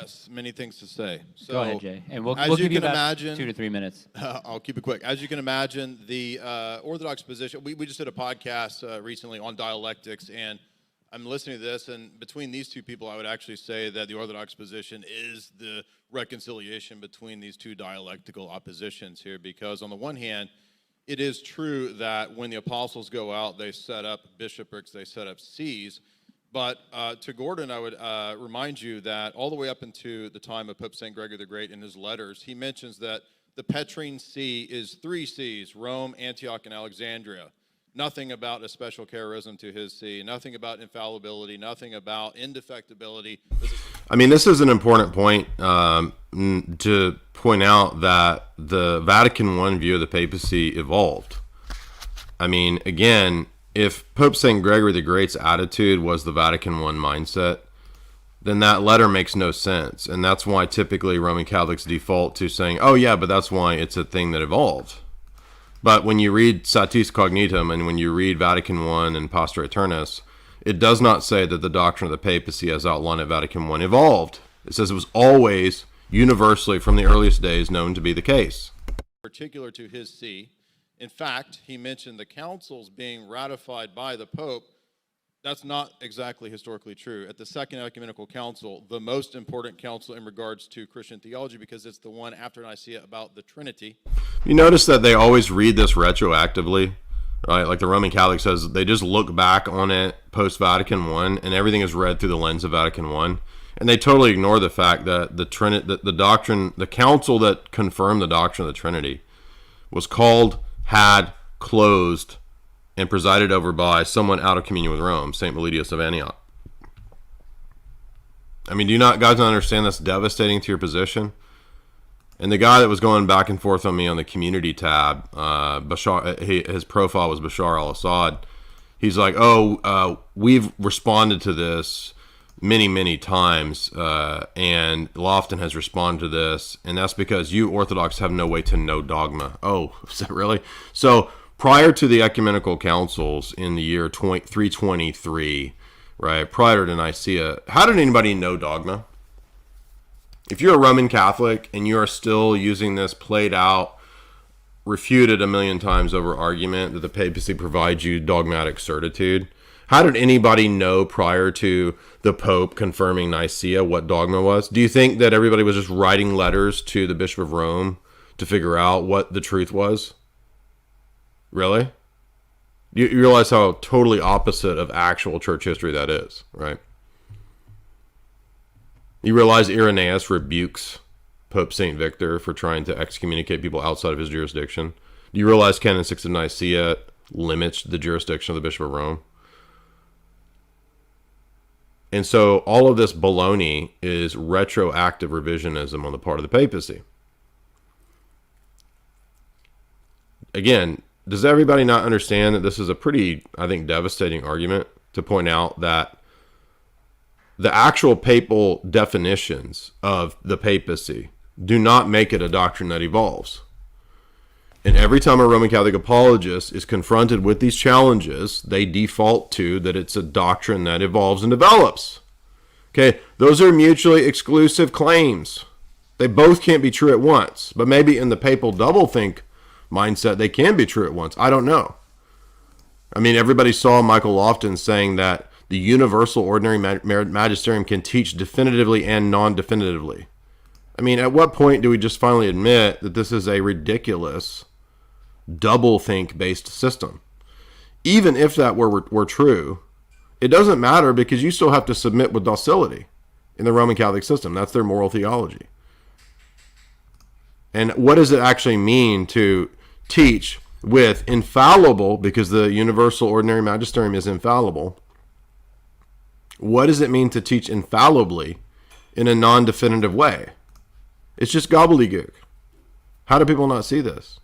Yes, many things to say. So, go ahead, Jay. And we'll as give you you can about imagine, 2 to 3 minutes. I'll keep it quick. As you can imagine, the Orthodox position, we just did a podcast recently on dialectics, and I'm listening to this, and between these two people, I would actually say that the Orthodox position is the reconciliation between these two dialectical oppositions here, because on the one hand, it is true that when the apostles go out, they set up bishoprics, they set up sees. But to Gordon, I would remind you that all the way up into the time of Pope St. Gregory the Great in his letters, he mentions that the Petrine See is 3 sees, Rome, Antioch, and Alexandria. Nothing about a special charism to his see, nothing about infallibility, nothing about indefectibility. This is an important point to point out that the Vatican I view of the papacy evolved. Again, if Pope St. Gregory the Great's attitude was the Vatican I mindset, then that letter makes no sense. And that's why typically Roman Catholics default to saying, oh yeah, but that's why it's a thing that evolved. But when you read Satis Cognitum and when you read Vatican I and Pastor Aeternus, it does not say that the doctrine of the papacy as outlined at Vatican I evolved. It says it was always universally from the earliest days known to be the case. Particular to his see. In fact, he mentioned the councils being ratified by the Pope. That's not exactly historically true. At the Second Ecumenical Council, the most important council in regards to Christian theology, because it's the one after Nicaea about the Trinity. You notice that they always read this retroactively, right? Like the Roman Catholic says, they just look back on it post-Vatican I, and everything is read through the lens of Vatican I. And they totally ignore the fact that the doctrine, the council that confirmed the doctrine of the Trinity was called, had, closed, and presided over by someone out of communion with Rome, St. Meletius of Antioch. Do you not guys not understand that's devastating to your position? And the guy that was going back and forth on me on the community tab, his profile was Bashar al-Assad. He's like, we've responded to this many, many times, and Lofton has responded to this, and that's because you Orthodox have no way to know dogma. Oh, is that really? So prior to the ecumenical councils in the year 323, right, prior to Nicaea, how did anybody know dogma? If you're a Roman Catholic and you are still using this played out, refuted a million times over argument that the papacy provides you dogmatic certitude, how did anybody know prior to the Pope confirming Nicaea what dogma was? Do you think that everybody was just writing letters to the Bishop of Rome to figure out what the truth was? Really? You realize how totally opposite of actual church history that is, right? You realize Irenaeus rebukes Pope St. Victor for trying to excommunicate people outside of his jurisdiction? Do you realize Canon 6 of Nicaea limits the jurisdiction of the Bishop of Rome? And so all of this baloney is retroactive revisionism on the part of the papacy. Again, does everybody not understand that this is a pretty, I think, devastating argument to point out that the actual papal definitions of the papacy do not make it a doctrine that evolves? And every time a Roman Catholic apologist is confronted with these challenges, they default to that it's a doctrine that evolves and develops. Okay, those are mutually exclusive claims. They both can't be true at once, but maybe in the papal doublethink mindset, they can be true at once. I don't know. Everybody saw Michael Lofton saying that the universal ordinary magisterium can teach definitively and non-definitively. At what point do we just finally admit that this is a ridiculous doublethink based system? Even if that were true, it doesn't matter, because you still have to submit with docility in the Roman Catholic system. That's their moral theology. And what does it actually mean to teach with infallible, because the universal ordinary magisterium is infallible? What does it mean to teach infallibly in a non-definitive way? It's just gobbledygook. How do people not see this?